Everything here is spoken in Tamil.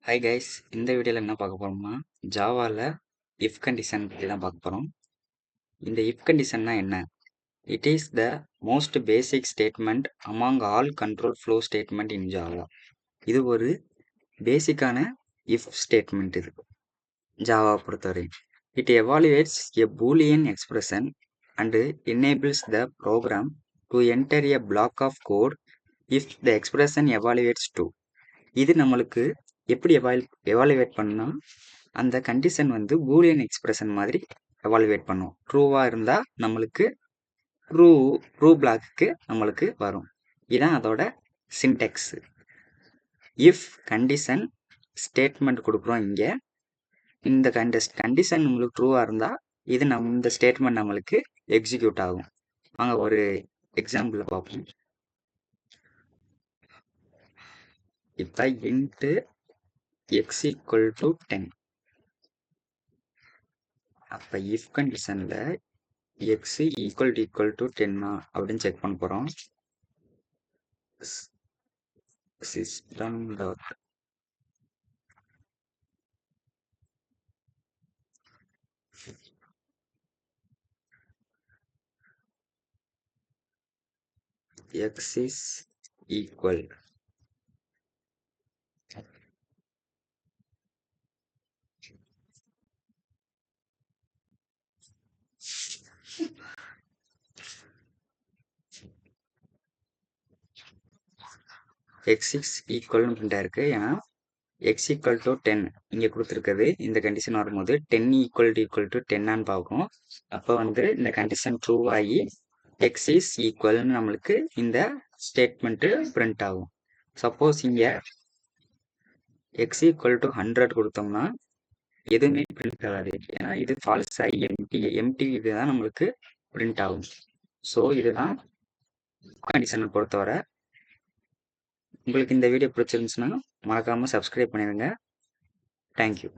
ஹாய் கைஸ், இந்த வீடியோவில் என்ன பார்க்க போகிறோம்னா ஜாவாவில் இஃப் கண்டிஷன் பற்றி தான் பார்க்க போகிறோம். இந்த இஃப் கண்டிஷன்னா என்ன? It is the most basic statement among all control flow statement in Java. இது ஒரு பேசிக்கான இஃப் ஸ்டேட்மெண்ட். இது ஜாவா பொறுத்தவரை it evaluates a Boolean expression and enables the program to enter a block of code if the expression evaluates to. இது நம்மளுக்கு எப்படி எவாலுவேட் பண்ணால் அந்த கண்டிஷன் வந்து பூலியன் எக்ஸ்பிரஷன் மாதிரி எவாலுவேட் பண்ணும். ட்ரூவாக இருந்தால் நம்மளுக்கு ட்ரூ பிளாக்கு நம்மளுக்கு வரும். இதுதான் அதோட சின்டெக்ஸ். இஃப் கண்டிஷன் ஸ்டேட்மெண்ட் கொடுக்குறோம். இங்கே இந்த கண்டிஷன் நம்மளுக்கு ட்ரூவாக இருந்தால் இது இந்த ஸ்டேட்மெண்ட் நம்மளுக்கு எக்ஸிக்யூட் ஆகும். வாங்க ஒரு எக்ஸாம்பிள் பார்ப்போம். இப்போ இன்ட்டு x equal to 10. அப்போ இஃப் கண்டிஷனில் x equal to 10 அப்படின்னு செக் பண்ண போகிறோம். System dot x is equal x is equal இருக்கு. ஏன்னா x equal to 10 இங்கே கொடுத்துருக்குது. இந்த கண்டிஷன் வரும்போது 10 equal to 10 பார்க்கும். அப்போ வந்து இந்த கண்டிஷன் ட்ரூ ஆகி x is equal நம்மளுக்கு இந்த ஸ்டேட்மெண்ட்டு பிரிண்ட் ஆகும். சப்போஸ் இங்கே x equal to 100 கொடுத்தோம்னா எதுவுமே பிரிண்ட் ஆகாது. ஏன்னா இது ஃபால்ஸ் ஆகி எம்டி இதுதான் நம்மளுக்கு பிரிண்ட் ஆகும். ஸோ இதுதான் கண்டிஷனை பொறுத்தவரை. உங்களுக்கு இந்த வீடியோ பிடிச்சிருந்துச்சுன்னா மறக்காமல் சப்ஸ்கிரைப் பண்ணிடுங்க. தேங்க்யூ.